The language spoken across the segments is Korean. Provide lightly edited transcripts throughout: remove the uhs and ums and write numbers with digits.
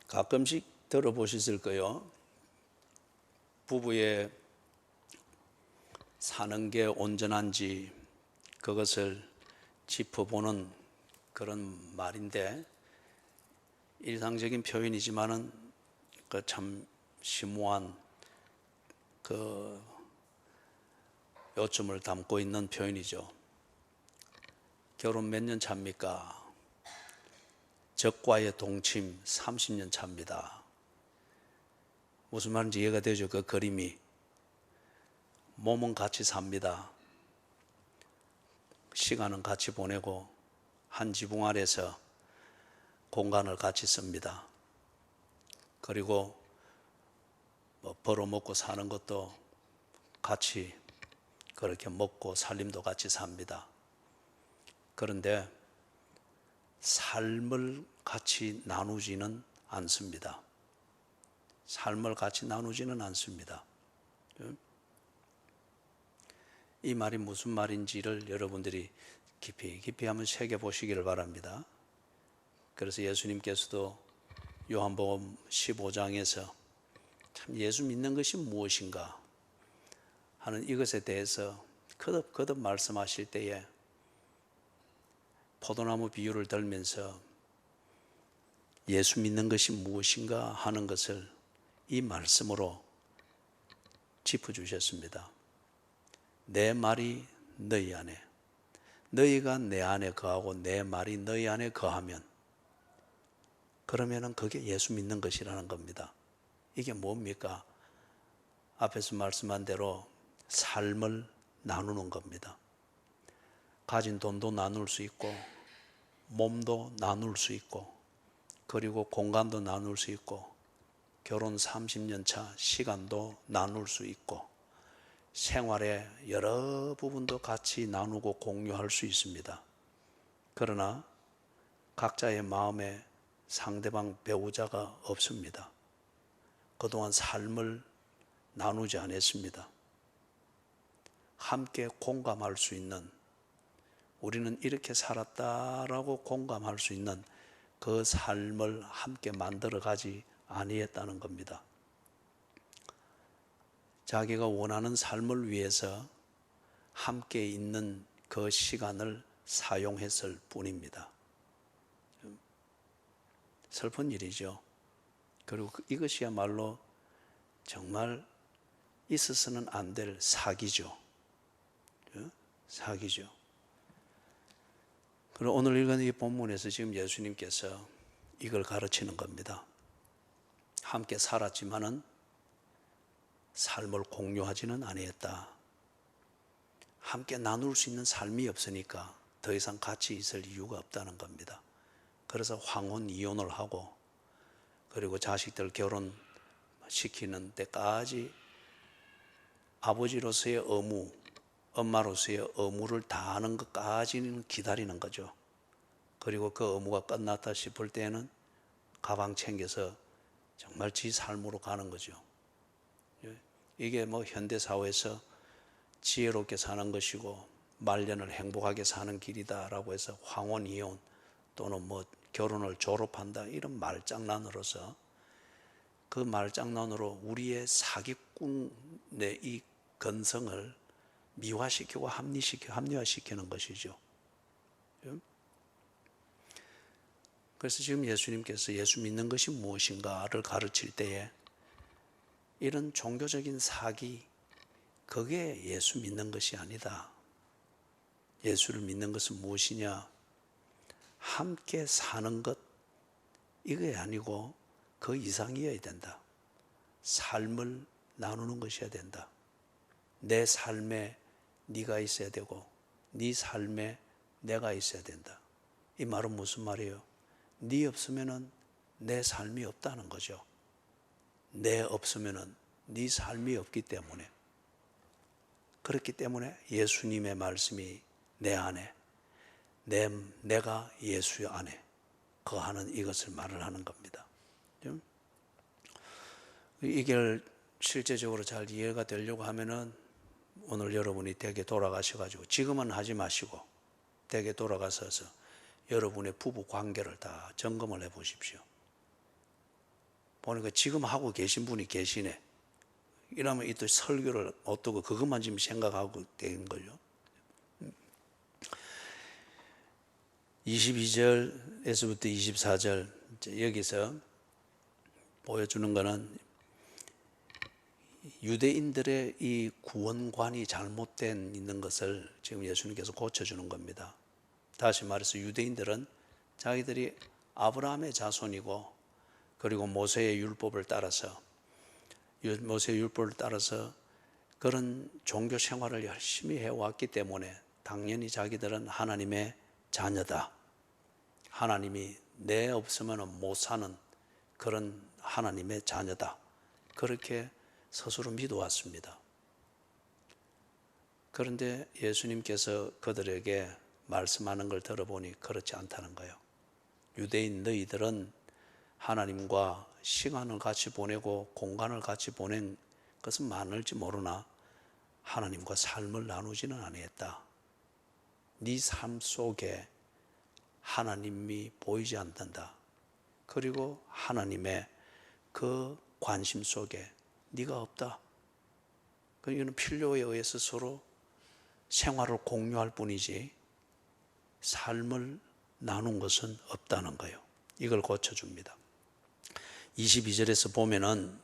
가끔씩 들어보셨을 거요. 부부의 사는 게 온전한지 그것을 짚어보는 그런 말인데, 일상적인 표현이지만은 그 참 심오한 그 요점을 담고 있는 표현이죠. 결혼 몇 년 차입니까? 적과의 동침 30년 차입니다. 무슨 말인지 이해가 되죠? 그 그림이. 몸은 같이 삽니다. 시간은 같이 보내고 한 지붕 아래서 공간을 같이 씁니다. 그리고 벌어먹고 사는 것도 같이 그렇게 먹고 살림도 같이 삽니다. 그런데 삶을 같이 나누지는 않습니다. 삶을 같이 나누지는 않습니다. 이 말이 무슨 말인지를 여러분들이 깊이 한번 새겨보시기를 바랍니다. 그래서 예수님께서도 요한복음 15장에서 참 예수 믿는 것이 무엇인가 하는 이것에 대해서 거듭 말씀하실 때에 포도나무 비유를 들면서 예수 믿는 것이 무엇인가 하는 것을 이 말씀으로 짚어주셨습니다. 내 말이 너희 안에, 너희가 내 안에 거하고 내 말이 너희 안에 거하면, 그러면은 그게 예수 믿는 것이라는 겁니다. 이게 뭡니까? 앞에서 말씀한 대로 삶을 나누는 겁니다. 가진 돈도 나눌 수 있고, 몸도 나눌 수 있고, 그리고 공간도 나눌 수 있고, 결혼 30년 차 시간도 나눌 수 있고, 생활의 여러 부분도 같이 나누고 공유할 수 있습니다. 그러나 각자의 마음에 상대방 배우자가 없습니다. 그동안 삶을 나누지 않았습니다. 함께 공감할 수 있는, 우리는 이렇게 살았다라고 공감할 수 있는 그 삶을 함께 만들어가지 아니했다는 겁니다. 자기가 원하는 삶을 위해서 함께 있는 그 시간을 사용했을 뿐입니다. 슬픈 일이죠. 그리고 이것이야말로 정말 있어서는 안 될 사기죠. 사기죠. 그리고 오늘 읽은 이 본문에서 지금 예수님께서 이걸 가르치는 겁니다. 함께 살았지만은 삶을 공유하지는 아니했다. 함께 나눌 수 있는 삶이 없으니까 더 이상 같이 있을 이유가 없다는 겁니다. 그래서 황혼 이혼을 하고, 그리고 자식들 결혼시키는 데까지 아버지로서의 의무, 엄마로서의 의무를 다하는 것까지는 기다리는 거죠. 그리고 그 의무가 끝났다 싶을 때는 가방 챙겨서 정말 지 삶으로 가는 거죠. 이게 현대사회에서 지혜롭게 사는 것이고 말년을 행복하게 사는 길이다라고 해서 황혼 이혼 또는 결혼을 졸업한다, 이런 말장난으로서, 그 말장난으로 우리의 사기꾼의 이 건성을 미화시키고 합리화시키는 것이죠. 그래서 지금 예수님께서 예수 믿는 것이 무엇인가를 가르칠 때에 이런 종교적인 사기, 그게 예수 믿는 것이 아니다. 예수를 믿는 것은 무엇이냐? 함께 사는 것, 이게 아니고 그 이상이어야 된다. 삶을 나누는 것이어야 된다. 내 삶에 네가 있어야 되고 네 삶에 내가 있어야 된다. 이 말은 무슨 말이에요? 네 없으면은 내 삶이 없다는 거죠. 내 없으면은 네 삶이 없기 때문에, 그렇기 때문에 예수님의 말씀이 내 안에, 내가 예수 안에 거하는 이것을 말을 하는 겁니다. 이게 실제적으로 잘 이해가 되려고 하면은 오늘 여러분이 댁에 돌아가셔가지고, 지금은 하지 마시고 댁에 돌아가셔서 여러분의 부부 관계를 다 점검을 해 보십시오. 보니까 지금 하고 계신 분이 계시네. 이러면 이 또 설교를 어떠고 그것만 지금 생각하고 된 거죠. 22절에서부터 24절 여기서 보여주는 것은 유대인들의 이 구원관이 잘못된 있는 것을 지금 예수님께서 고쳐주는 겁니다. 다시 말해서 유대인들은 자기들이 아브라함의 자손이고 그리고 모세의 율법을 따라서 그런 종교 생활을 열심히 해왔기 때문에 당연히 자기들은 하나님의 자녀다. 하나님이 내 없으면 못 사는 그런 하나님의 자녀다. 그렇게 스스로 믿어왔습니다. 그런데 예수님께서 그들에게 말씀하는 걸 들어보니 그렇지 않다는 거예요. 유대인 너희들은 하나님과 시간을 같이 보내고 공간을 같이 보낸 것은 많을지 모르나 하나님과 삶을 나누지는 아니했다. 네 삶 속에 하나님이 보이지 않는다. 그리고 하나님의 그 관심 속에 네가 없다. 이거는 필요에 의해서 서로 생활을 공유할 뿐이지 삶을 나눈 것은 없다는 거예요. 이걸 고쳐줍니다. 22절에서 보면은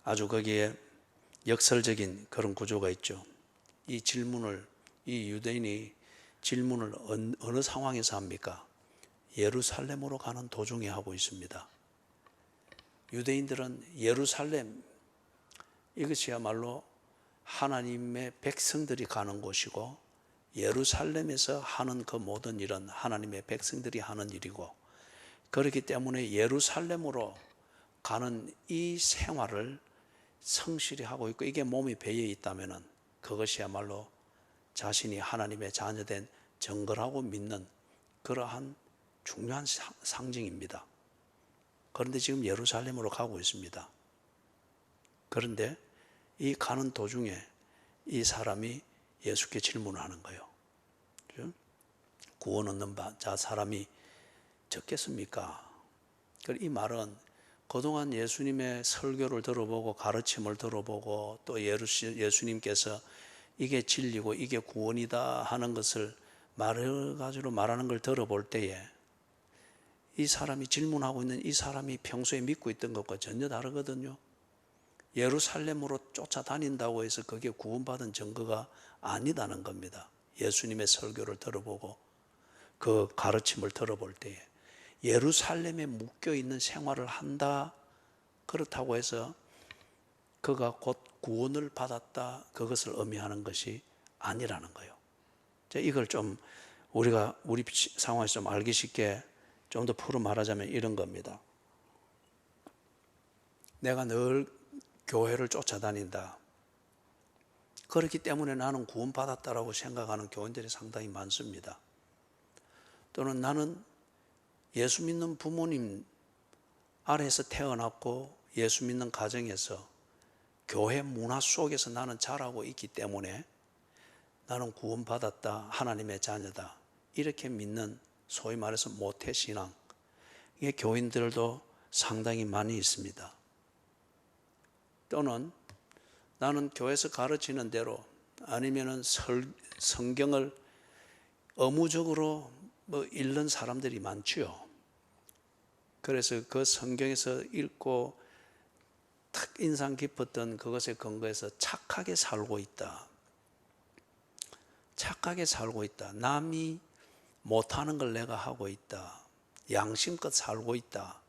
아주 거기에 역설적인 그런 구조가 있죠. 이 유대인이 질문을 어느 상황에서 합니까? 예루살렘으로 가는 도중에 하고 있습니다. 유대인들은 예루살렘, 이것이야말로 하나님의 백성들이 가는 곳이고 예루살렘에서 하는 그 모든 일은 하나님의 백성들이 하는 일이고, 그렇기 때문에 예루살렘으로 가는 이 생활을 성실히 하고 있고 이게 몸이 배에 있다면 그것이야말로 자신이 하나님의 자녀된 증거라고 믿는 그러한 중요한 상징입니다. 그런데 지금 예루살렘으로 가고 있습니다. 그런데 이 가는 도중에 이 사람이 예수께 질문을 하는 거예요. 구원 얻는 자 사람이 적겠습니까? 이 말은 그동안 예수님의 설교를 들어보고 가르침을 들어보고 또 예수님께서 이게 진리고 이게 구원이다 하는 것을 말해가지고 말하는 걸 들어볼 때에 이 사람이 질문하고 있는 이 사람이 평소에 믿고 있던 것과 전혀 다르거든요. 예루살렘으로 쫓아다닌다고 해서 그게 구원받은 증거가 아니다는 겁니다. 예수님의 설교를 들어보고 그 가르침을 들어볼 때에 예루살렘에 묶여있는 생활을 한다, 그렇다고 해서 그가 곧 구원을 받았다, 그것을 의미하는 것이 아니라는 거예요. 이걸 좀 우리가 우리 상황에서 좀 알기 쉽게 좀 더 풀어 말하자면 이런 겁니다. 내가 늘 교회를 쫓아다닌다. 그렇기 때문에 나는 구원받았다라고 생각하는 교인들이 상당히 많습니다. 또는 나는 예수 믿는 부모님 아래에서 태어났고 예수 믿는 가정에서 교회 문화 속에서 나는 자라고 있기 때문에 나는 구원받았다, 하나님의 자녀다, 이렇게 믿는 소위 말해서 모태신앙, 이게 교인들도 상당히 많이 있습니다. 또는 나는 교회에서 가르치는 대로 아니면은 성경을 의무적으로 읽는 사람들이 많지요. 그래서 그 성경에서 읽고 탁 인상 깊었던 그것에 근거해서 착하게 살고 있다. 착하게 살고 있다. 남이 못하는 걸 내가 하고 있다. 양심껏 살고 있다.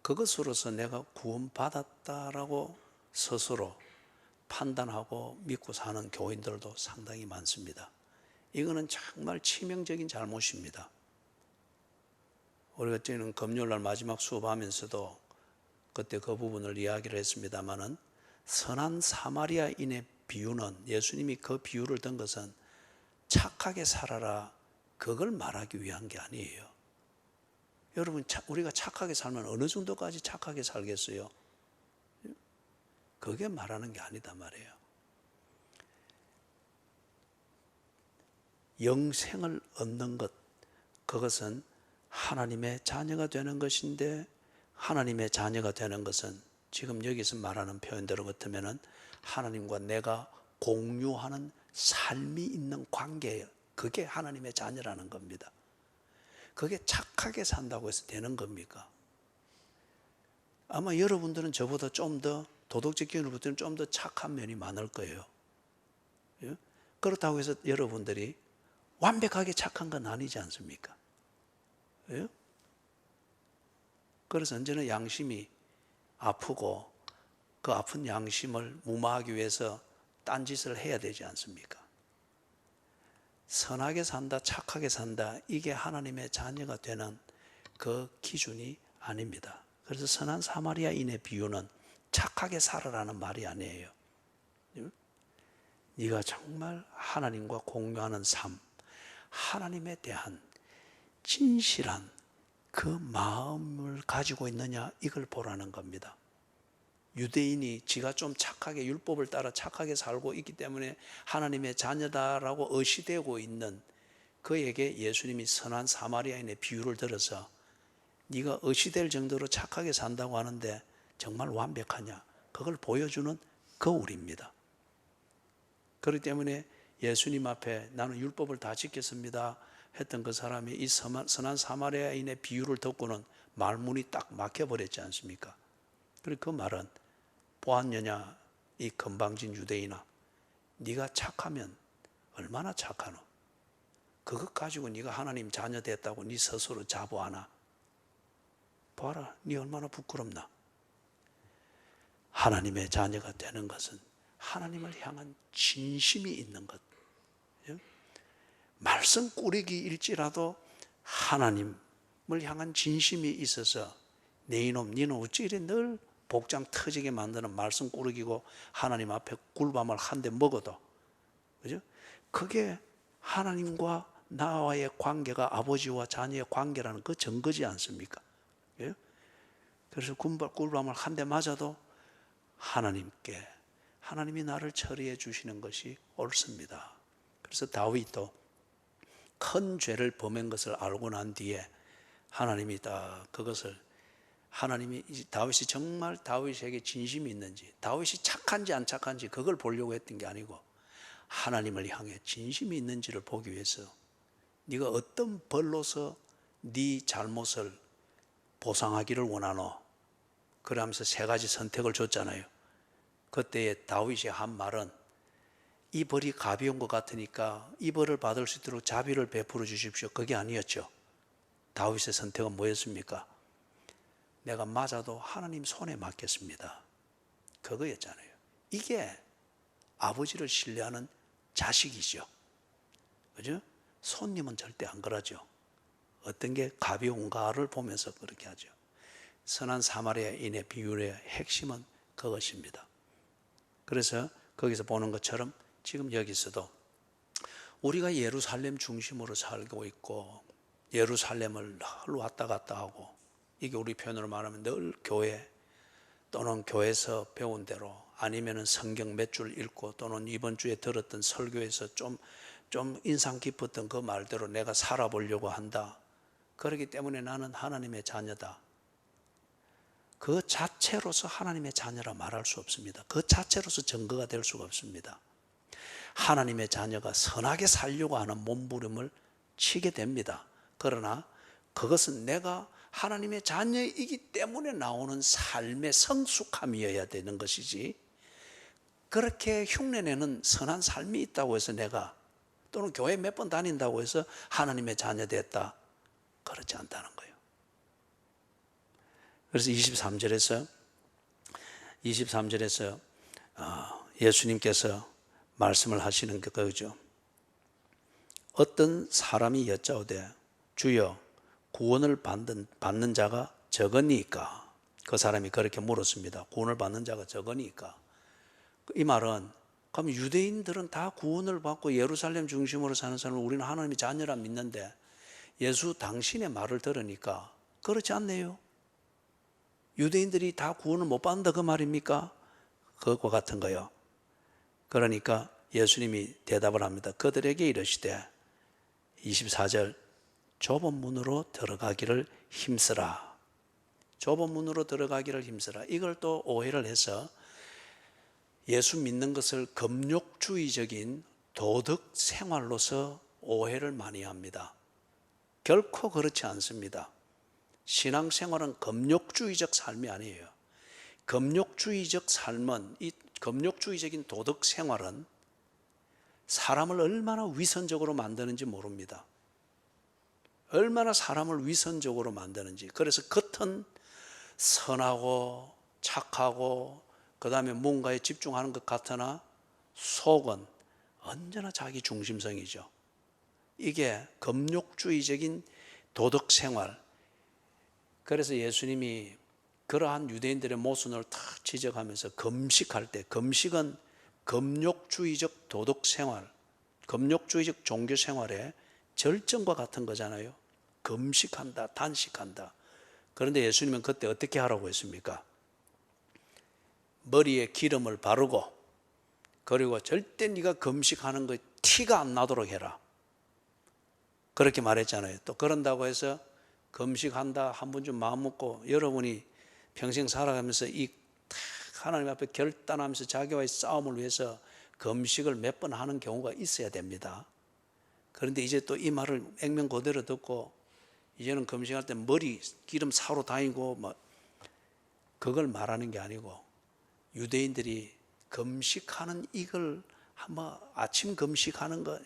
그것으로서 내가 구원받았다라고 스스로 판단하고 믿고 사는 교인들도 상당히 많습니다. 이거는 정말 치명적인 잘못입니다. 우리가 저희는 금요일날 마지막 수업하면서도 그때 그 부분을 이야기를 했습니다마는 선한 사마리아인의 비유는, 예수님이 그 비유를 든 것은 착하게 살아라, 그걸 말하기 위한 게 아니에요. 여러분, 우리가 착하게 살면 어느 정도까지 착하게 살겠어요? 그게 말하는 게 아니다 말이에요. 영생을 얻는 것, 그것은 하나님의 자녀가 되는 것인데 하나님의 자녀가 되는 것은 지금 여기서 말하는 표현대로 같으면은 하나님과 내가 공유하는 삶이 있는 관계예요. 그게 하나님의 자녀라는 겁니다. 그게 착하게 산다고 해서 되는 겁니까? 아마 여러분들은 저보다 좀 더 도덕적 기준으로부터는 좀 더 착한 면이 많을 거예요. 예? 그렇다고 해서 여러분들이 완벽하게 착한 건 아니지 않습니까? 예? 그래서 언제나 양심이 아프고 그 아픈 양심을 무마하기 위해서 딴짓을 해야 되지 않습니까? 선하게 산다, 착하게 산다, 이게 하나님의 자녀가 되는 그 기준이 아닙니다. 그래서 선한 사마리아인의 비유는 착하게 살아라는 말이 아니에요. 네가 정말 하나님과 공유하는 삶, 하나님에 대한 진실한 그 마음을 가지고 있느냐, 이걸 보라는 겁니다. 유대인이 지가 좀 착하게 율법을 따라 착하게 살고 있기 때문에 하나님의 자녀다라고 의시되고 있는 그에게 예수님이 선한 사마리아인의 비유를 들어서 네가 의시될 정도로 착하게 산다고 하는데 정말 완벽하냐, 그걸 보여주는 거울입니다. 그렇기 때문에 예수님 앞에 나는 율법을 다 지켰습니다 했던 그 사람이 이 선한 사마리아인의 비유를 듣고는 말문이 딱 막혀버렸지 않습니까? 그리고 그 말은 보았느냐 이 건방진 유대인아, 네가 착하면 얼마나 착하노? 그것 가지고 네가 하나님 자녀 됐다고 네 스스로 자부하나? 봐라, 네 얼마나 부끄럽나? 하나님의 자녀가 되는 것은 하나님을 향한 진심이 있는 것. 말썽 꾸리기일지라도 하나님을 향한 진심이 있어서 내 이놈 니는 어찌 이래 늘 복장 터지게 만드는 말썽 꾸러기고 하나님 앞에 굴밤을 한 대 먹어도, 그죠? 그게 하나님과 나와의 관계가 아버지와 자녀의 관계라는 그 증거지 않습니까? 예? 그래서 굴밤을 한 대 맞아도 하나님께, 하나님이 나를 처리해 주시는 것이 옳습니다. 그래서 다윗도 큰 죄를 범한 것을 알고 난 뒤에 하나님이 다 그것을, 하나님이 다윗이 정말 다윗에게 진심이 있는지, 다윗이 착한지 안 착한지 그걸 보려고 했던 게 아니고 하나님을 향해 진심이 있는지를 보기 위해서 네가 어떤 벌로서 네 잘못을 보상하기를 원하노? 그러면서 세 가지 선택을 줬잖아요. 그때에 다윗이 한 말은 이 벌이 가벼운 것 같으니까 이 벌을 받을 수 있도록 자비를 베풀어 주십시오, 그게 아니었죠. 다윗의 선택은 뭐였습니까? 내가 맞아도 하나님 손에 맡겠습니다, 그거였잖아요. 이게 아버지를 신뢰하는 자식이죠. 그죠? 손님은 절대 안 그러죠. 어떤 게 가벼운가를 보면서 그렇게 하죠. 선한 사마리아인의 비유의 핵심은 그것입니다. 그래서 거기서 보는 것처럼 지금 여기서도 우리가 예루살렘 중심으로 살고 있고 예루살렘을 늘 왔다 갔다 하고, 이게 우리 표현으로 말하면 늘 교회 또는 교회에서 배운 대로 아니면 성경 몇 줄 읽고 또는 이번 주에 들었던 설교에서 좀 인상 깊었던 그 말대로 내가 살아보려고 한다. 그렇기 때문에 나는 하나님의 자녀다. 그 자체로서 하나님의 자녀라 말할 수 없습니다. 그 자체로서 증거가 될 수가 없습니다. 하나님의 자녀가 선하게 살려고 하는 몸부림을 치게 됩니다. 그러나 그것은 내가 하나님의 자녀이기 때문에 나오는 삶의 성숙함이어야 되는 것이지, 그렇게 흉내내는 선한 삶이 있다고 해서 내가, 또는 교회 몇 번 다닌다고 해서 하나님의 자녀 됐다, 그렇지 않다는 거예요. 그래서 23절에서 예수님께서 말씀을 하시는 게 그거죠. 어떤 사람이 여짜오되 주여 구원을 받는 자가 적으니까, 그 사람이 그렇게 물었습니다. 구원을 받는 자가 적으니까. 이 말은 그럼 유대인들은 다 구원을 받고 예루살렘 중심으로 사는 사람은 우리는 하나님의 자녀라 믿는데 예수 당신의 말을 들으니까 그렇지 않네요. 유대인들이 다 구원을 못 받는다 그 말입니까? 그것과 같은 거요. 그러니까 예수님이 대답을 합니다. 그들에게 이르시되 24절 좁은 문으로 들어가기를 힘쓰라. 좁은 문으로 들어가기를 힘쓰라. 이걸 또 오해를 해서 예수 믿는 것을 금욕주의적인 도덕 생활로서 오해를 많이 합니다. 결코 그렇지 않습니다. 신앙생활은 금욕주의적 삶이 아니에요. 금욕주의적 삶은, 이 금욕주의적인 도덕 생활은 사람을 얼마나 위선적으로 만드는지 모릅니다. 얼마나 사람을 위선적으로 만드는지. 그래서 겉은 선하고 착하고 그 다음에 뭔가에 집중하는 것 같으나 속은 언제나 자기 중심성이죠. 이게 금욕주의적인 도덕 생활. 그래서 예수님이 그러한 유대인들의 모순을 다 지적하면서 금식할 때, 금식은 금욕주의적 도덕 생활, 금욕주의적 종교 생활의 절정과 같은 거잖아요. 금식한다, 단식한다. 그런데 예수님은 그때 어떻게 하라고 했습니까? 머리에 기름을 바르고, 그리고 절대 네가 금식하는 거 티가 안 나도록 해라. 그렇게 말했잖아요. 또 그런다고 해서 금식한다 한 번 좀 마음 먹고 여러분이 평생 살아가면서 이 하나님 앞에 결단하면서 자기와의 싸움을 위해서 금식을 몇 번 하는 경우가 있어야 됩니다. 그런데 이제 또 이 말을 액면 그대로 듣고 이제는 금식할 때 머리 기름 사러 다니고 뭐 그걸 말하는 게 아니고, 유대인들이 금식하는 이걸 한번 아침 금식하는 거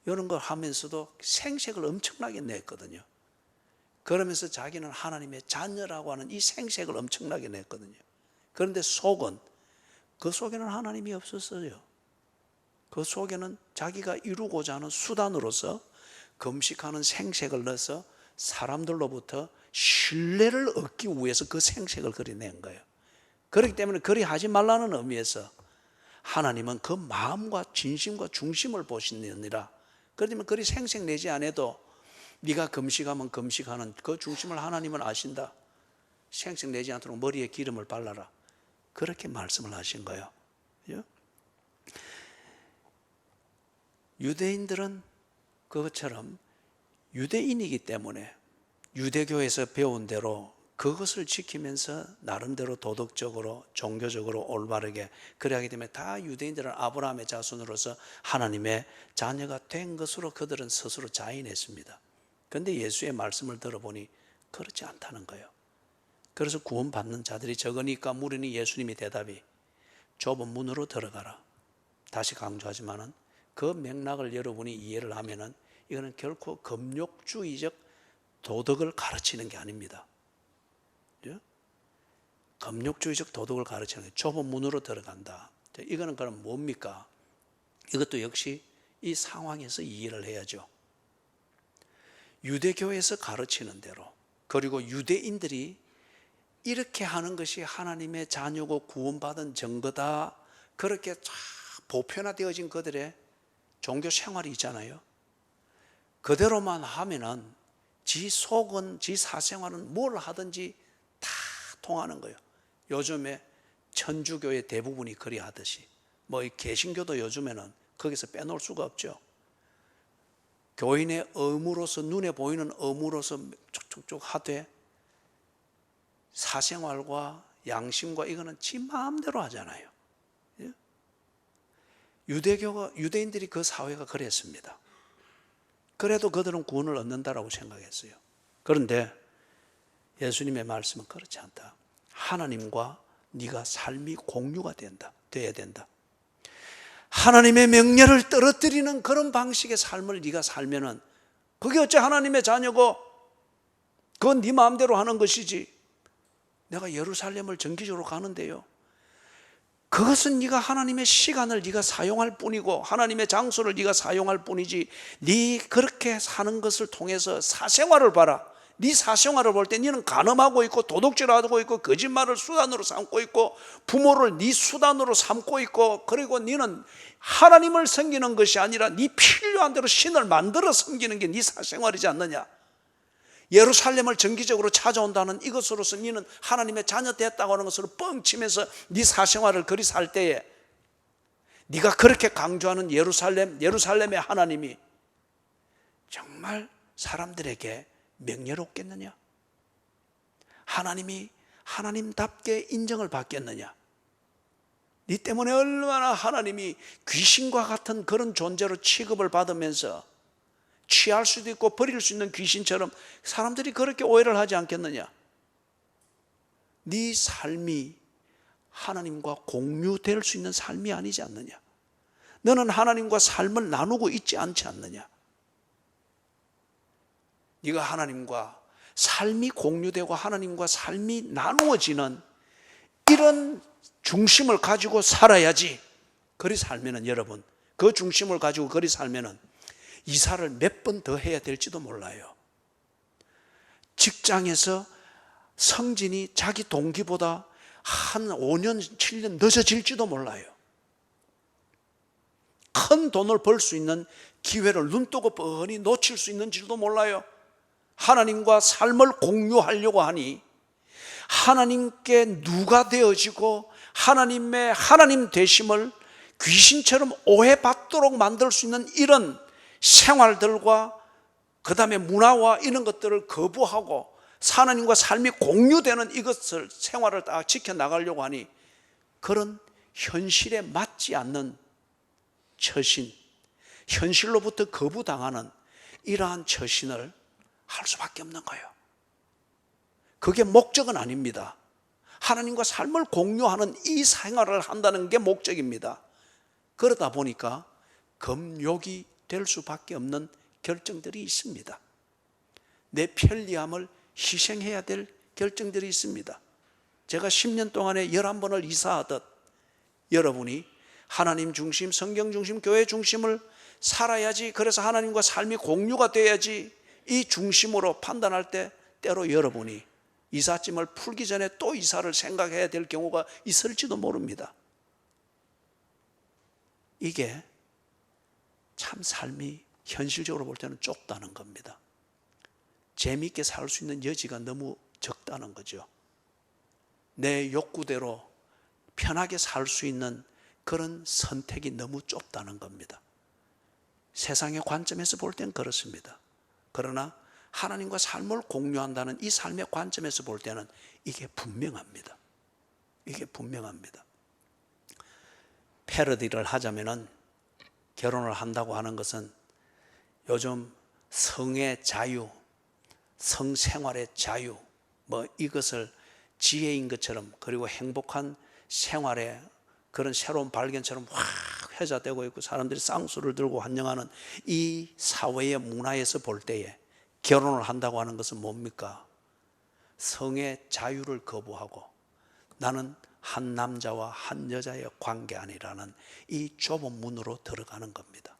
이런 걸 하면서도 생색을 엄청나게 냈거든요. 그러면서 자기는 하나님의 자녀라고 하는 이 생색을 엄청나게 냈거든요. 그런데 속은, 그 속에는 하나님이 없었어요. 그 속에는 자기가 이루고자 하는 수단으로서 금식하는 생색을 넣어서 사람들로부터 신뢰를 얻기 위해서 그 생색을 그려낸 거예요. 그렇기 때문에 그리 하지 말라는 의미에서 하나님은 그 마음과 진심과 중심을 보시느니라. 그렇다면 그리 생색 내지 않아도 네가 금식하면 금식하는 그 중심을 하나님은 아신다. 생색 내지 않도록 머리에 기름을 발라라. 그렇게 말씀을 하신 거예요. 유대인들은 그것처럼 유대인이기 때문에 유대교에서 배운 대로 그것을 지키면서 나름대로 도덕적으로 종교적으로 올바르게 그래야하기 때문에 다 유대인들은 아브라함의 자손으로서 하나님의 자녀가 된 것으로 그들은 스스로 자인했습니다. 그런데 예수의 말씀을 들어보니 그렇지 않다는 거예요. 그래서 구원받는 자들이 적으니까 무리니 예수님이 대답이 좁은 문으로 들어가라. 다시 강조하지만은 그 맥락을 여러분이 이해를 하면은 이거는 결코 금욕주의적 도덕을 가르치는 게 아닙니다. 금욕주의적 도덕을 가르치는 게 좁은 문으로 들어간다. 이거는 그럼 뭡니까? 이것도 역시 이 상황에서 이해를 해야죠. 유대교에서 가르치는 대로, 그리고 유대인들이 이렇게 하는 것이 하나님의 자녀고 구원받은 증거다, 그렇게 쫙 보편화되어진 그들의 종교 생활이 있잖아요. 그대로만 하면은 지 속은, 지 사생활은 뭘 하든지 다 통하는 거예요. 요즘에 천주교의 대부분이 그리 하듯이, 뭐 개신교도 요즘에는 거기서 빼놓을 수가 없죠. 교인의 의무로서, 눈에 보이는 의무로서 쭉쭉쭉 하되 사생활과 양심과 이거는 지 마음대로 하잖아요. 유대인들이 그 사회가 그랬습니다. 그래도 그들은 구원을 얻는다라고 생각했어요. 그런데 예수님의 말씀은 그렇지 않다. 하나님과 네가 삶이 공유가 돼야 된다. 하나님의 명령을 떨어뜨리는 그런 방식의 삶을 네가 살면은 그게 어째 하나님의 자녀고, 그건 네 마음대로 하는 것이지. 내가 예루살렘을 정기적으로 가는데요, 그것은 네가 하나님의 시간을 네가 사용할 뿐이고 하나님의 장소를 네가 사용할 뿐이지, 네 그렇게 사는 것을 통해서 사생활을 봐라. 네 사생활을 볼 때 너는 간음하고 있고 도둑질하고 있고 거짓말을 수단으로 삼고 있고 부모를 네 수단으로 삼고 있고, 그리고 너는 하나님을 섬기는 것이 아니라 네 필요한 대로 신을 만들어 섬기는 게 네 사생활이지 않느냐. 예루살렘을 정기적으로 찾아온다는 이것으로서 너는 하나님의 자녀 됐다고 하는 것으로 뻥치면서 네 사생활을 그리 살 때에 네가 그렇게 강조하는 예루살렘의 하나님이 정말 사람들에게 명예롭겠느냐? 하나님이 하나님답게 인정을 받겠느냐? 네 때문에 얼마나 하나님이 귀신과 같은 그런 존재로 취급을 받으면서 취할 수도 있고 버릴 수 있는 귀신처럼 사람들이 그렇게 오해를 하지 않겠느냐? 네 삶이 하나님과 공유될 수 있는 삶이 아니지 않느냐? 너는 하나님과 삶을 나누고 있지 않지 않느냐? 네가 하나님과 삶이 공유되고 하나님과 삶이 나누어지는 이런 중심을 가지고 살아야지. 그리 살면은 여러분, 그 중심을 가지고 그리 살면은 이사를 몇 번 더 해야 될지도 몰라요. 직장에서 성진이 자기 동기보다 한 5년, 7년 늦어질지도 몰라요. 큰 돈을 벌 수 있는 기회를 눈뜨고 뻔히 놓칠 수 있는지도 몰라요. 하나님과 삶을 공유하려고 하니 하나님께 누가 되어지고 하나님의 하나님 되심을 귀신처럼 오해받도록 만들 수 있는 이런 생활들과 그 다음에 문화와 이런 것들을 거부하고 하나님과 삶이 공유되는 이것을 생활을 딱 지켜나가려고 하니 그런 현실에 맞지 않는 처신, 현실로부터 거부당하는 이러한 처신을 할 수밖에 없는 거예요. 그게 목적은 아닙니다. 하나님과 삶을 공유하는 이 생활을 한다는 게 목적입니다. 그러다 보니까 금욕이 될 수밖에 없는 결정들이 있습니다. 내 편리함을 희생해야 될 결정들이 있습니다. 제가 10년 동안에 11번을 이사하듯 여러분이 하나님 중심, 성경 중심, 교회 중심을 살아야지, 그래서 하나님과 삶이 공유가 돼야지 이 중심으로 판단할 때 때로 여러분이 이삿짐을 풀기 전에 또 이사를 생각해야 될 경우가 있을지도 모릅니다. 이게 참 삶이 현실적으로 볼 때는 좁다는 겁니다. 재미있게 살 수 있는 여지가 너무 적다는 거죠. 내 욕구대로 편하게 살 수 있는 그런 선택이 너무 좁다는 겁니다. 세상의 관점에서 볼 때는 그렇습니다. 그러나 하나님과 삶을 공유한다는 이 삶의 관점에서 볼 때는 이게 분명합니다. 이게 분명합니다. 패러디를 하자면은 결혼을 한다고 하는 것은 요즘 성의 자유, 성생활의 자유, 이것을 지혜인 것처럼, 그리고 행복한 생활의 그런 새로운 발견처럼 확 회자되고 있고 사람들이 쌍수를 들고 환영하는 이 사회의 문화에서 볼 때에 결혼을 한다고 하는 것은 뭡니까? 성의 자유를 거부하고 나는 한 남자와 한 여자의 관계 아니라는 이 좁은 문으로 들어가는 겁니다.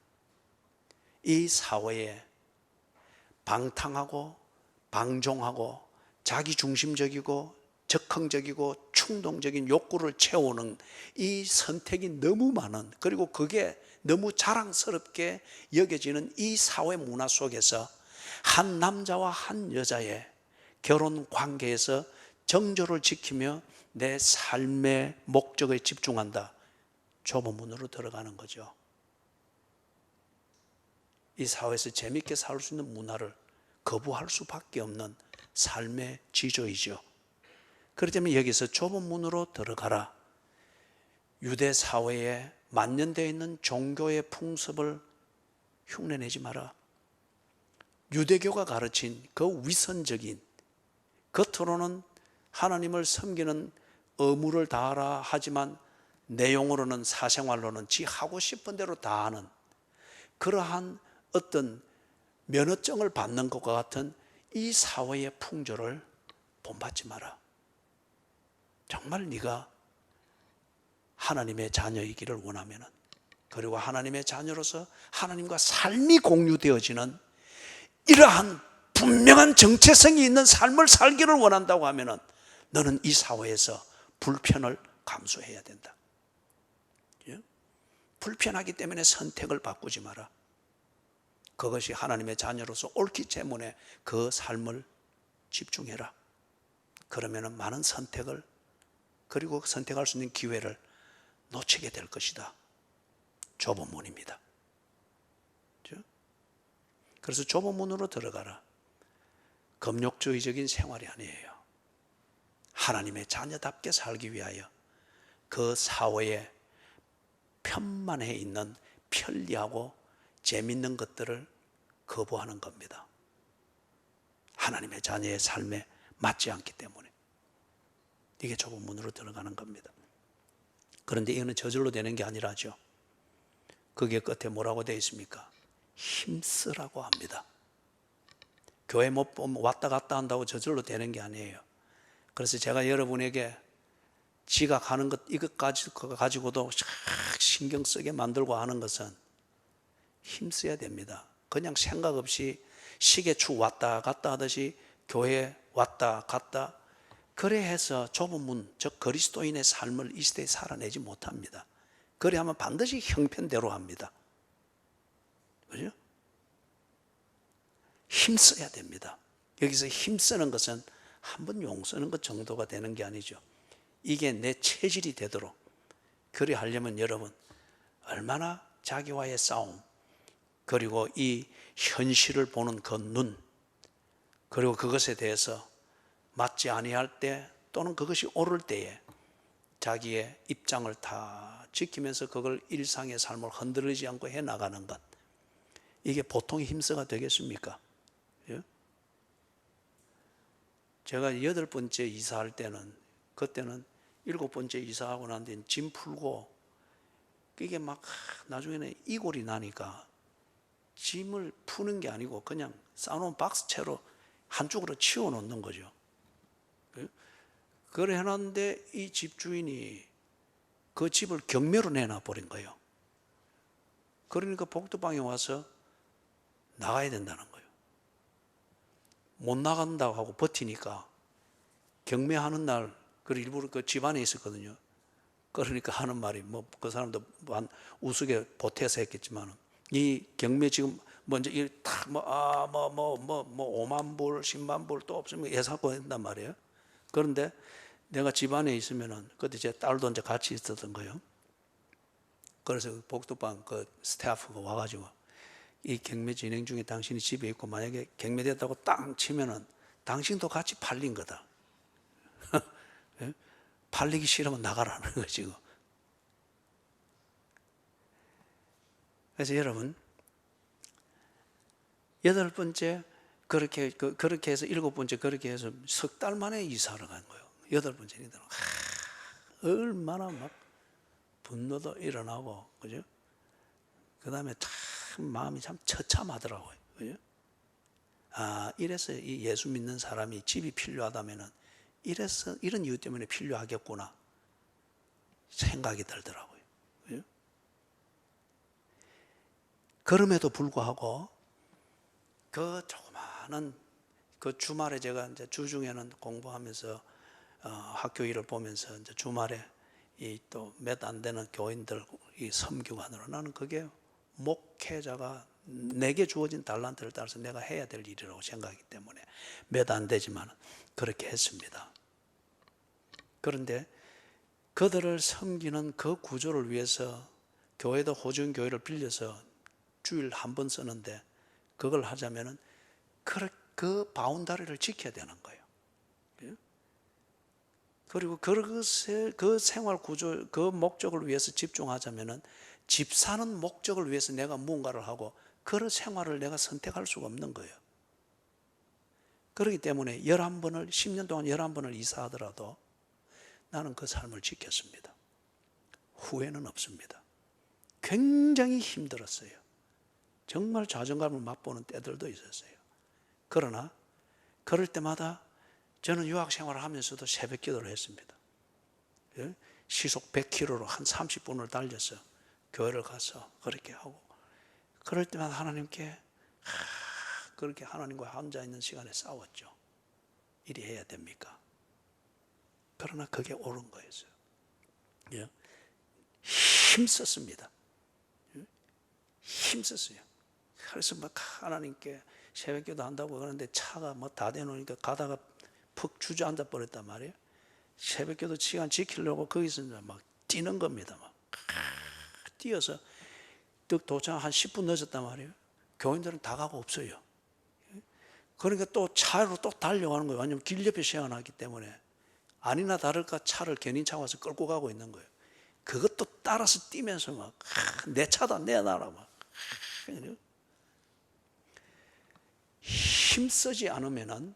이 사회에 방탕하고 방종하고 자기중심적이고 적흥적이고 충동적인 욕구를 채우는 이 선택이 너무 많은, 그리고 그게 너무 자랑스럽게 여겨지는 이 사회 문화 속에서 한 남자와 한 여자의 결혼 관계에서 정조를 지키며 내 삶의 목적에 집중한다. 좁은 문으로 들어가는 거죠. 이 사회에서 재밌게 살 수 있는 문화를 거부할 수밖에 없는 삶의 지조이죠. 그렇다면 여기서 좁은 문으로 들어가라. 유대 사회에 만연되어 있는 종교의 풍습을 흉내내지 마라. 유대교가 가르친 그 위선적인, 겉으로는 하나님을 섬기는 의무를 다하라 하지만 내용으로는, 사생활로는 지 하고 싶은 대로 다 하는 그러한 어떤 면허증을 받는 것과 같은 이 사회의 풍조를 본받지 마라. 정말 네가 하나님의 자녀이기를 원하면, 그리고 하나님의 자녀로서 하나님과 삶이 공유되어지는 이러한 분명한 정체성이 있는 삶을 살기를 원한다고 하면 너는 이 사회에서 불편을 감수해야 된다. 불편하기 때문에 선택을 바꾸지 마라. 그것이 하나님의 자녀로서 옳기 때문에 그 삶을 집중해라. 그러면 많은 선택을, 그리고 선택할 수 있는 기회를 놓치게 될 것이다. 좁은 문입니다. 그래서 좁은 문으로 들어가라. 금욕주의적인 생활이 아니에요. 하나님의 자녀답게 살기 위하여 그 사회에 편만해 있는 편리하고 재밌는 것들을 거부하는 겁니다. 하나님의 자녀의 삶에 맞지 않기 때문에. 이게 좁은 문으로 들어가는 겁니다. 그런데 이거는 저절로 되는 게 아니라죠. 그게 끝에 뭐라고 되어 있습니까? 힘쓰라고 합니다. 교회 못 보면 왔다 갔다 한다고 저절로 되는 게 아니에요. 그래서 제가 여러분에게 지각하는 것 이것까지 가지고도 신경 쓰게 만들고 하는 것은 힘써야 됩니다. 그냥 생각 없이 시계추 왔다 갔다 하듯이 교회에 왔다 갔다 그래 해서 좁은 문, 즉 그리스도인의 삶을 이 시대에 살아내지 못합니다. 그래 하면 반드시 형편대로 합니다. 그죠? 힘써야 됩니다. 여기서 힘쓰는 것은 한 번 용쓰는 것 정도가 되는 게 아니죠. 이게 내 체질이 되도록 그리 하려면 여러분 얼마나 자기와의 싸움, 그리고 이 현실을 보는 그 눈, 그리고 그것에 대해서 맞지 아니할 때 또는 그것이 옳을 때에 자기의 입장을 다 지키면서 그걸 일상의 삶을 흔들리지 않고 해나가는 것, 이게 보통 힘써가 되겠습니까? 예? 제가 8번째 이사할 때는, 그때는 7번째 이사하고 난 뒤엔 짐 풀고 이게 막 나중에는 이골이 나니까 짐을 푸는 게 아니고 그냥 싸놓은 박스채로 한쪽으로 치워놓는 거죠. 그래 해놨는데 이 집주인이 그 집을 경매로 내놔버린 거예요. 그러니까 복도방에 와서 나가야 된다는 거예요. 못 나간다고 하고 버티니까 경매하는 날, 그 일부러 그 집안에 있었거든요. 그러니까 하는 말이 뭐 그 사람도 우스개 보태서 했겠지만 이 경매 지금 먼저 이탁뭐 5만 불, 10만 불 또 없으면 예사고 한단 말이에요. 그런데 내가 집안에 있으면은 그때 제 딸도 이제 같이 있었던 거예요. 그래서 복도방 그 스태프가 와가지고 이 경매 진행 중에 당신이 집에 있고 만약에 경매됐다고 땅 치면은 당신도 같이 팔린 거다. 예? 팔리기 싫으면 나가라는 거지. 그래서 여러분 8번째 그렇게 해서 7번째 그렇게 해서 석 달 만에 이사를 간 거예요. 8번째는 얼마나 막 분노도 일어나고, 그죠? 그 다음에 참 마음이 참 처참하더라고요. 그죠? 아, 이래서 이 예수 믿는 사람이 집이 필요하다면은 이래서 이런 이유 때문에 필요하겠구나 생각이 들더라고요. 그죠? 그럼에도 불구하고 그 조그마한 그 주말에 제가 이제 주중에는 공부하면서 학교 일을 보면서 이제 주말에 이 또 몇 안 되는 교인들 이 섬기관으로 나는 그게 목회자가 내게 주어진 달란트를 따라서 내가 해야 될 일이라고 생각하기 때문에 몇 안 되지만 그렇게 했습니다. 그런데 그들을 섬기는 그 구조를 위해서 교회도 호주인 교회를 빌려서 주일 한 번 쓰는데 그걸 하자면은 그 바운다리를 지켜야 되는 거예요. 그리고 그 생활 구조, 그 목적을 위해서 집중하자면은 집 사는 목적을 위해서 내가 무언가를 하고 그런 생활을 내가 선택할 수가 없는 거예요. 그렇기 때문에 11번을 10년 동안 11번을 이사하더라도 나는 그 삶을 지켰습니다. 후회는 없습니다. 굉장히 힘들었어요. 정말 자존감을 맛보는 때들도 있었어요. 그러나 그럴 때마다 저는 유학 생활을 하면서도 새벽 기도를 했습니다. 시속 100km로 한 30분을 달려서 교회를 가서 그렇게 하고, 그럴 때마다 하나님께 그렇게 하나님과 앉아있는 시간에 싸웠죠. 이리 해야 됩니까? 그러나 그게 옳은 거였어요. 힘썼습니다. 힘썼어요. 그래서 막 하나님께 새벽기도 한다고 그러는데 차가 뭐 다 대놓으니까 가다가 푹 주저앉아 버렸단 말이에요. 새벽기도 시간 지키려고 거기서 막 뛰는 겁니다. 막 뛰어서 도착 한 10분 늦었단 말이에요. 교인들은 다 가고 없어요. 그러니까 또 차로 또 달려가는 거예요. 왜냐하면 길 옆에 세워놨기 때문에 아니나 다를까 차를 견인차 와서 끌고 가고 있는 거예요. 그것도 따라서 뛰면서 막 내 차다 내놔라 막 힘쓰지 않으면은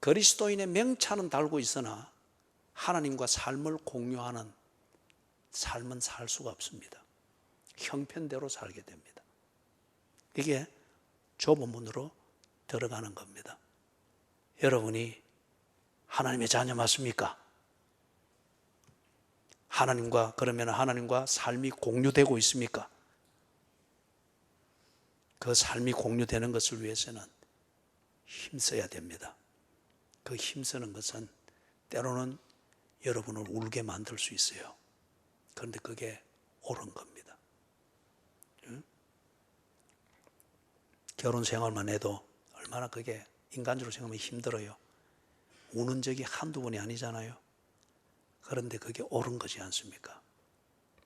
그리스도인의 명차는 달고 있으나 하나님과 삶을 공유하는 삶은 살 수가 없습니다. 형편대로 살게 됩니다. 이게 좁은 문으로 들어가는 겁니다. 여러분이 하나님의 자녀 맞습니까? 그러면 하나님과 삶이 공유되고 있습니까? 그 삶이 공유되는 것을 위해서는 힘써야 됩니다. 그 힘쓰는 것은 때로는 여러분을 울게 만들 수 있어요. 그런데 그게 옳은 겁니다. 결혼 생활만 해도 얼마나 그게 인간적으로 생각하면 힘들어요. 우는 적이 한두 번이 아니잖아요. 그런데 그게 옳은 거지 않습니까?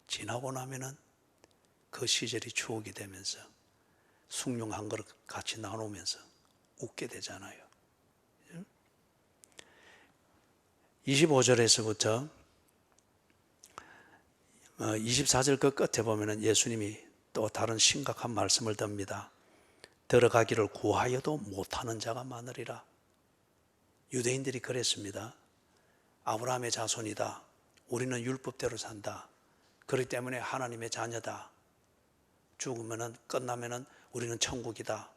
지나고 나면은 그 시절이 추억이 되면서 숭늉 한 그릇 같이 나누면서 웃게 되잖아요. 25절에서부터 24절 그 끝에 보면은 예수님이 또 다른 심각한 말씀을 듭니다. 들어가기를 구하여도 못하는 자가 많으리라. 유대인들이 그랬습니다. 아브라함의 자손이다. 우리는 율법대로 산다. 그렇기 때문에 하나님의 자녀다. 죽으면은 끝나면은 우리는 천국이다.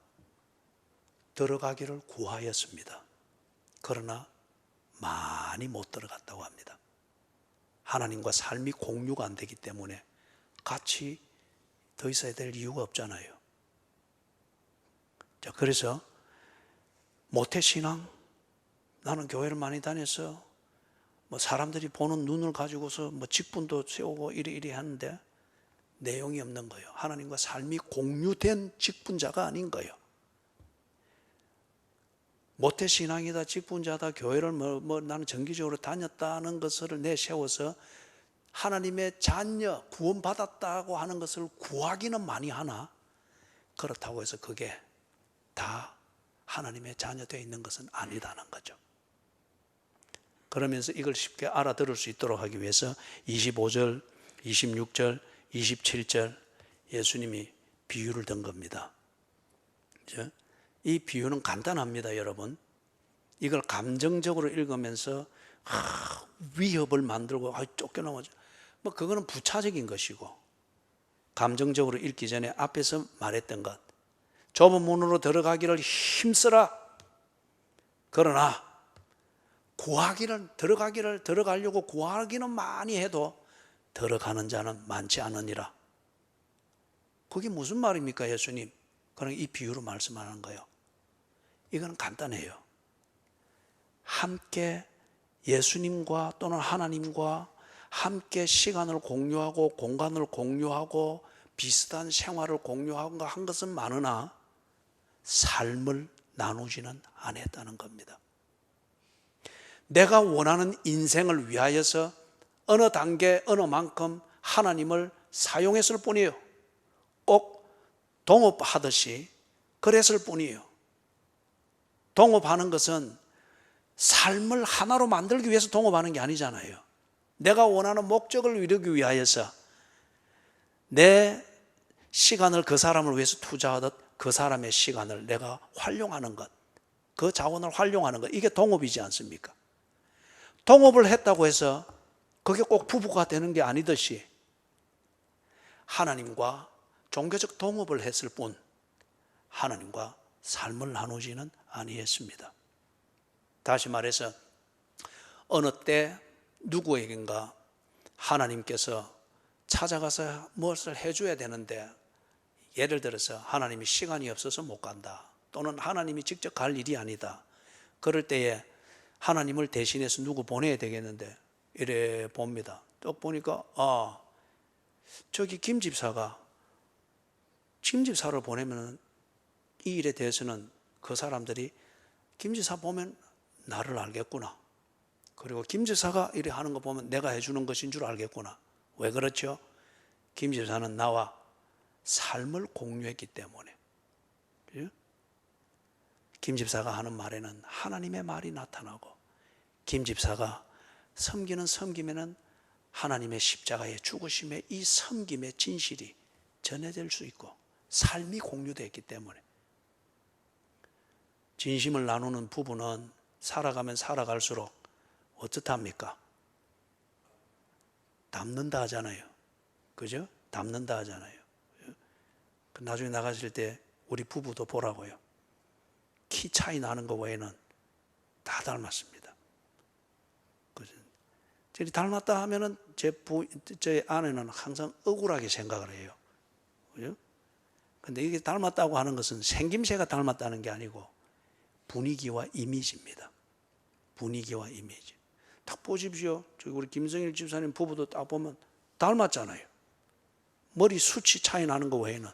들어가기를 구하였습니다. 그러나 많이 못 들어갔다고 합니다. 하나님과 삶이 공유가 안 되기 때문에 같이 더 있어야 될 이유가 없잖아요. 자, 그래서 모태신앙, 나는 교회를 많이 다녔어. 사람들이 보는 눈을 가지고서 직분도 세우고 이리 하는데 내용이 없는 거예요. 하나님과 삶이 공유된 직분자가 아닌 거예요. 모태신앙이다, 직분자다, 교회를 나는 정기적으로 다녔다는 것을 내세워서 하나님의 자녀, 구원받았다고 하는 것을 구하기는 많이 하나 그렇다고 해서 그게 다 하나님의 자녀 되어 있는 것은 아니다는 거죠. 그러면서 이걸 쉽게 알아들을 수 있도록 하기 위해서 25절, 26절, 27절 예수님이 비유를 든 겁니다. 이 비유는 간단합니다, 여러분. 이걸 감정적으로 읽으면서 위협을 만들고 쫓겨나오죠. 그거는 부차적인 것이고, 감정적으로 읽기 전에 앞에서 말했던 것, 좁은 문으로 들어가기를 힘쓰라. 그러나 들어가려고 구하기는 많이 해도 들어가는 자는 많지 않으니라. 그게 무슨 말입니까, 예수님? 그럼 이 비유로 말씀하는 거예요. 이건 간단해요. 함께 예수님과 또는 하나님과 함께 시간을 공유하고 공간을 공유하고 비슷한 생활을 공유하고 한 것은 많으나 삶을 나누지는 않았다는 겁니다. 내가 원하는 인생을 위하여서 어느 단계 어느 만큼 하나님을 사용했을 뿐이에요. 꼭 동업하듯이 그랬을 뿐이에요. 동업하는 것은 삶을 하나로 만들기 위해서 동업하는 게 아니잖아요. 내가 원하는 목적을 이루기 위하여서 내 시간을 그 사람을 위해서 투자하듯 그 사람의 시간을 내가 활용하는 것, 그 자원을 활용하는 것, 이게 동업이지 않습니까? 동업을 했다고 해서 그게 꼭 부부가 되는 게 아니듯이 하나님과 종교적 동업을 했을 뿐 하나님과 삶을 나누지는 아니했습니다. 다시 말해서 어느 때 누구에겐가 하나님께서 찾아가서 무엇을 해줘야 되는데, 예를 들어서 하나님이 시간이 없어서 못 간다, 또는 하나님이 직접 갈 일이 아니다. 그럴 때에 하나님을 대신해서 누구 보내야 되겠는데 이래 봅니다. 또 보니까 저기 김 집사를 보내면 이 일에 대해서는 그 사람들이 김 집사 보면 나를 알겠구나. 그리고 김 집사가 이래 하는 거 보면 내가 해주는 것인 줄 알겠구나. 왜 그렇죠? 김 집사는 나와 삶을 공유했기 때문에. 김 집사가 하는 말에는 하나님의 말이 나타나고 김 집사가 섬기는 섬김에는 하나님의 십자가의 죽으심의 이 섬김의 진실이 전해질 수 있고 삶이 공유되었기 때문에 진심을 나누는 부부는 살아가면 살아갈수록 어떻답니까? 닮는다 하잖아요. 그죠? 닮는다 하잖아요. 나중에 나가실 때 우리 부부도 보라고요. 키 차이 나는 거 외에는 다 닮았습니다. 그죠? 저희 닮았다 하면은 제 아내는 항상 억울하게 생각을 해요. 그죠? 근데 이게 닮았다고 하는 것은 생김새가 닮았다는 게 아니고 분위기와 이미지입니다. 분위기와 이미지. 딱 보십시오. 저기 우리 김성일 집사님 부부도 딱 보면 닮았잖아요. 머리 숱이 차이 나는 거 외에는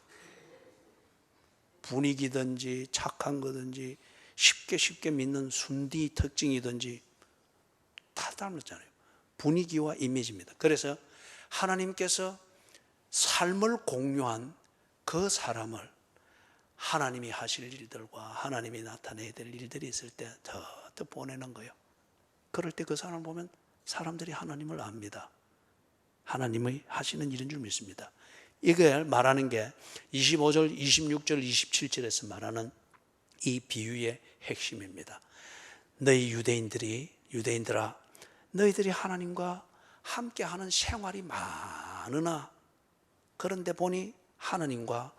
분위기든지 착한 거든지 쉽게 믿는 순디 특징이든지 다 닮았잖아요. 분위기와 이미지입니다. 그래서 하나님께서 삶을 공유한 그 사람을 하나님이 하실 일들과 하나님이 나타내야 될 일들이 있을 때 더 보내는 거예요. 그럴 때 그 사람을 보면 사람들이 하나님을 압니다. 하나님의 하시는 일인 줄 믿습니다. 이걸 말하는 게 25절, 26절, 27절에서 말하는 이 비유의 핵심입니다. 너희 유대인들아, 너희들이 하나님과 함께하는 생활이 많으나 그런데 보니 하나님과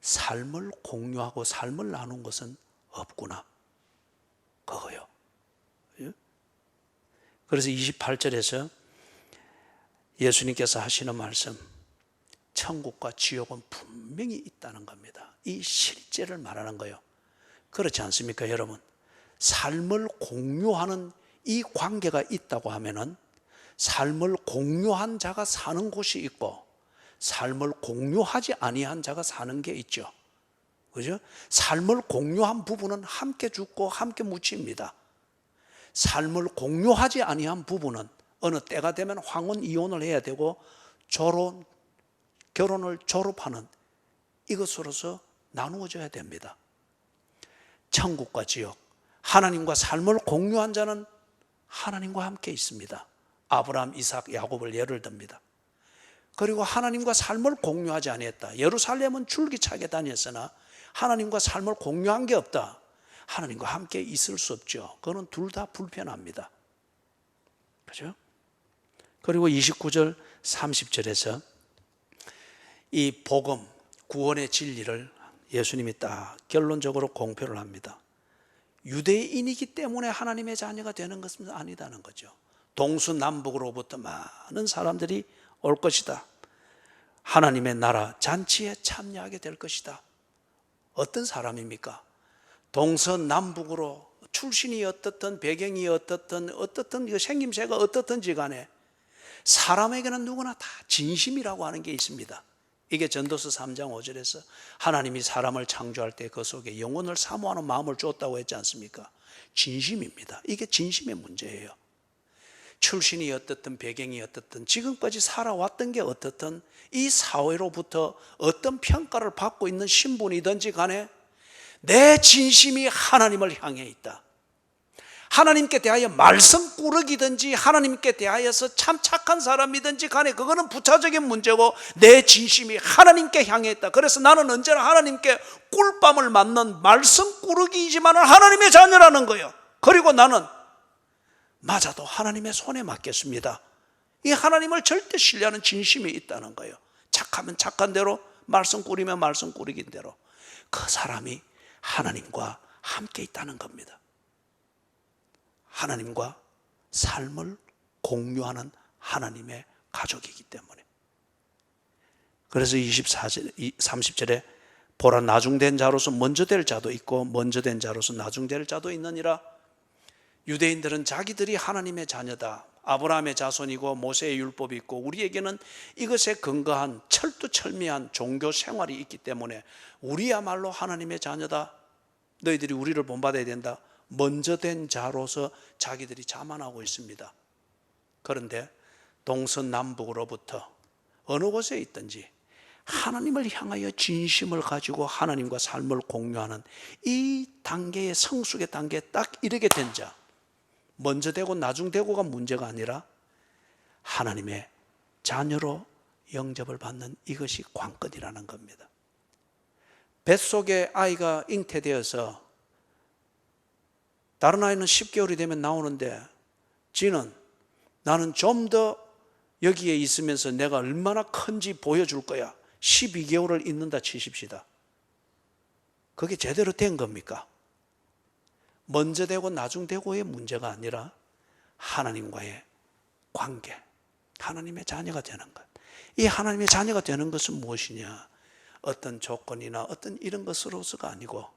삶을 공유하고 삶을 나눈 것은 없구나. 그거요. 그래서 28절에서 예수님께서 하시는 말씀, 천국과 지옥은 분명히 있다는 겁니다. 이 실제를 말하는 거예요. 그렇지 않습니까, 여러분? 삶을 공유하는 이 관계가 있다고 하면은 삶을 공유한 자가 사는 곳이 있고 삶을 공유하지 아니한 자가 사는 게 있죠. 그죠? 삶을 공유한 부부는 함께 죽고 함께 묻힙니다. 삶을 공유하지 아니한 부부는 어느 때가 되면 황혼 이혼을 해야 되고 결혼을 졸업하는 이것으로서 나누어져야 됩니다. 천국과 지옥, 하나님과 삶을 공유한 자는 하나님과 함께 있습니다. 아브라함, 이삭, 야곱을 예를 듭니다. 그리고 하나님과 삶을 공유하지 아니했다. 예루살렘은 줄기차게 다녔으나 하나님과 삶을 공유한 게 없다. 하나님과 함께 있을 수 없죠. 그거는 둘 다 불편합니다. 그죠? 그리고 29절, 30절에서 이 복음, 구원의 진리를 예수님이 딱 결론적으로 공표를 합니다. 유대인이기 때문에 하나님의 자녀가 되는 것은 아니다는 거죠. 동서남북으로부터 많은 사람들이 올 것이다. 하나님의 나라 잔치에 참여하게 될 것이다. 어떤 사람입니까? 동서남북으로 출신이 어떻든 배경이 어떻든 생김새가 어떻든지 간에 사람에게는 누구나 다 진심이라고 하는 게 있습니다. 이게 전도서 3장 5절에서 하나님이 사람을 창조할 때 그 속에 영혼을 사모하는 마음을 줬다고 했지 않습니까? 진심입니다. 이게 진심의 문제예요. 출신이 어떻든 배경이 어떻든 지금까지 살아왔던 게 어떻든 이 사회로부터 어떤 평가를 받고 있는 신분이든지 간에 내 진심이 하나님을 향해 있다. 하나님께 대하여 말썽꾸러기든지 하나님께 대하여서 참 착한 사람이든지 간에 그거는 부차적인 문제고 내 진심이 하나님께 향해 있다. 그래서 나는 언제나 하나님께 꿀밤을 맞는 말썽꾸러기이지만 하나님의 자녀라는 거예요. 그리고 나는 맞아도 하나님의 손에 맡겼습니다. 이 하나님을 절대 신뢰하는 진심이 있다는 거예요. 착하면 착한 대로, 말썽꾸리면 말썽꾸리긴 대로 그 사람이 하나님과 함께 있다는 겁니다. 하나님과 삶을 공유하는 하나님의 가족이기 때문에. 그래서 30절에 보라, 나중된 자로서 먼저 될 자도 있고 먼저 된 자로서 나중될 자도 있느니라. 유대인들은 자기들이 하나님의 자녀다, 아브라함의 자손이고 모세의 율법이 있고 우리에게는 이것에 근거한 철두철미한 종교 생활이 있기 때문에 우리야말로 하나님의 자녀다, 너희들이 우리를 본받아야 된다, 먼저 된 자로서 자기들이 자만하고 있습니다. 그런데 동서남북으로부터 어느 곳에 있든지 하나님을 향하여 진심을 가지고 하나님과 삶을 공유하는 이 단계의 성숙의 단계에 딱 이르게 된 자, 먼저 되고 나중 되고가 문제가 아니라 하나님의 자녀로 영접을 받는 이것이 관건이라는 겁니다. 뱃속에 아이가 잉태되어서 다른 아이는 10개월이 되면 나오는데 지는 나는 좀 더 여기에 있으면서 내가 얼마나 큰지 보여줄 거야. 12개월을 있는다 치십시다. 그게 제대로 된 겁니까? 먼저 되고 나중 되고의 문제가 아니라 하나님과의 관계, 하나님의 자녀가 되는 것. 이 하나님의 자녀가 되는 것은 무엇이냐? 어떤 조건이나 어떤 이런 것으로서가 아니고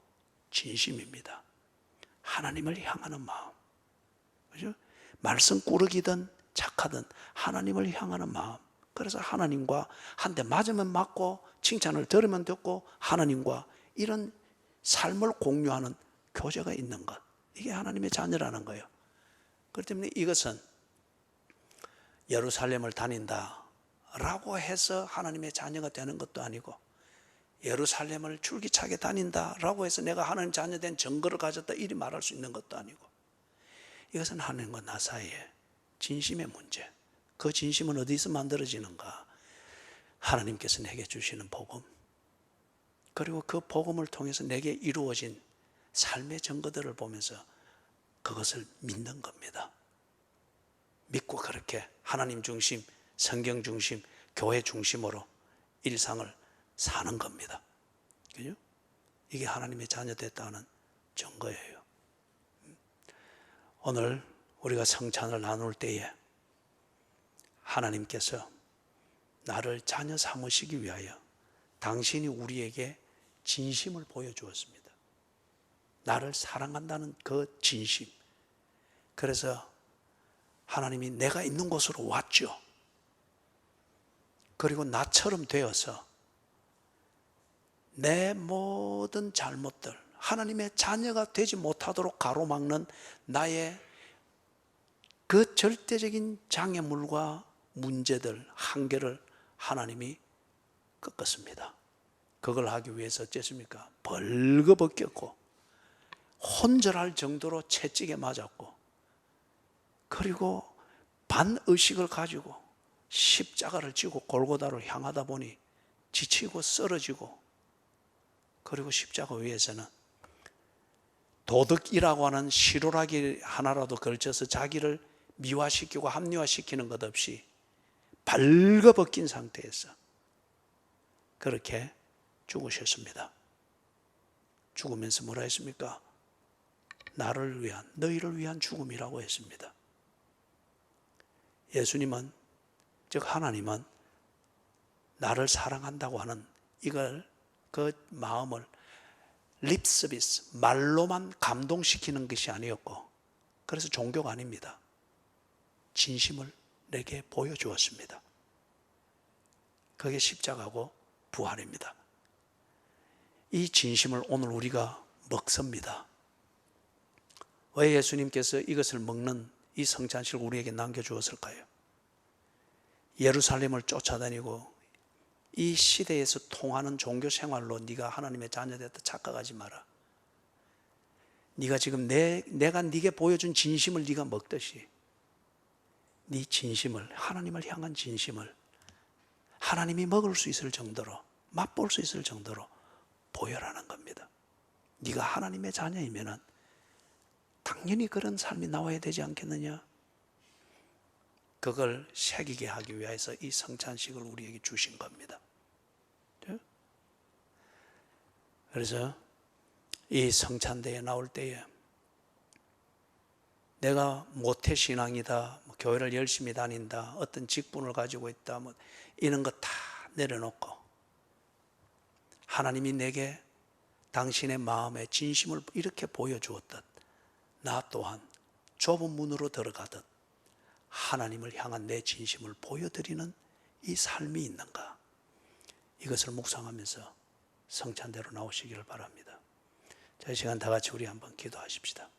진심입니다. 하나님을 향하는 마음. 그죠? 말썽꾸러기든 착하든 하나님을 향하는 마음. 그래서 하나님과 한 대 맞으면 맞고 칭찬을 들으면 듣고 하나님과 이런 삶을 공유하는 교제가 있는 것. 이게 하나님의 자녀라는 거예요. 그렇기 때문에 이것은 예루살렘을 다닌다라고 해서 하나님의 자녀가 되는 것도 아니고 예루살렘을 줄기차게 다닌다라고 해서 내가 하나님 자녀 된 증거를 가졌다 이리 말할 수 있는 것도 아니고 이것은 하나님과 나 사이의 진심의 문제. 그 진심은 어디서 만들어지는가? 하나님께서 내게 주시는 복음, 그리고 그 복음을 통해서 내게 이루어진 삶의 증거들을 보면서 그것을 믿는 겁니다. 믿고 그렇게 하나님 중심, 성경 중심, 교회 중심으로 일상을 사는 겁니다. 그죠? 이게 하나님의 자녀 됐다는 증거예요. 오늘 우리가 성찬을 나눌 때에 하나님께서 나를 자녀 삼으시기 위하여 당신이 우리에게 진심을 보여주었습니다. 나를 사랑한다는 그 진심. 그래서 하나님이 내가 있는 곳으로 왔죠. 그리고 나처럼 되어서 내 모든 잘못들, 하나님의 자녀가 되지 못하도록 가로막는 나의 그 절대적인 장애물과 문제들, 한계를 하나님이 꺾었습니다. 그걸 하기 위해서 어쨌습니까? 벌거벗겼고 혼절할 정도로 채찍에 맞았고 그리고 반의식을 가지고 십자가를 지고 골고다를 향하다 보니 지치고 쓰러지고 그리고 십자가 위에서는 도덕이라고 하는 시로라기 하나라도 걸쳐서 자기를 미화시키고 합리화시키는 것 없이 벌거벗긴 상태에서 그렇게 죽으셨습니다. 죽으면서 뭐라 했습니까? 나를 위한, 너희를 위한 죽음이라고 했습니다. 예수님은, 즉 하나님은 나를 사랑한다고 하는 이걸, 그 마음을 립서비스, 말로만 감동시키는 것이 아니었고, 그래서 종교가 아닙니다. 진심을 내게 보여주었습니다. 그게 십자가고 부활입니다. 이 진심을 오늘 우리가 먹습니다. 왜 예수님께서 이것을 먹는 이 성찬식을 우리에게 남겨주었을까요? 예루살렘을 쫓아다니고 이 시대에서 통하는 종교 생활로 네가 하나님의 자녀됐다 착각하지 마라. 네가 지금 내가 네게 보여준 진심을 네가 먹듯이 네 진심을, 하나님을 향한 진심을 하나님이 먹을 수 있을 정도로, 맛볼 수 있을 정도로 보여라는 겁니다. 네가 하나님의 자녀이면은 당연히 그런 삶이 나와야 되지 않겠느냐? 그걸 새기게 하기 위해서 이 성찬식을 우리에게 주신 겁니다. 그래서 이 성찬대에 나올 때에 내가 모태신앙이다, 교회를 열심히 다닌다, 어떤 직분을 가지고 있다, 이런 거 다 내려놓고 하나님이 내게 당신의 마음의 진심을 이렇게 보여주었듯 나 또한 좁은 문으로 들어가듯 하나님을 향한 내 진심을 보여드리는 이 삶이 있는가? 이것을 묵상하면서 성찬대로 나오시기를 바랍니다. 자, 이 시간 다 같이 우리 한번 기도하십시다.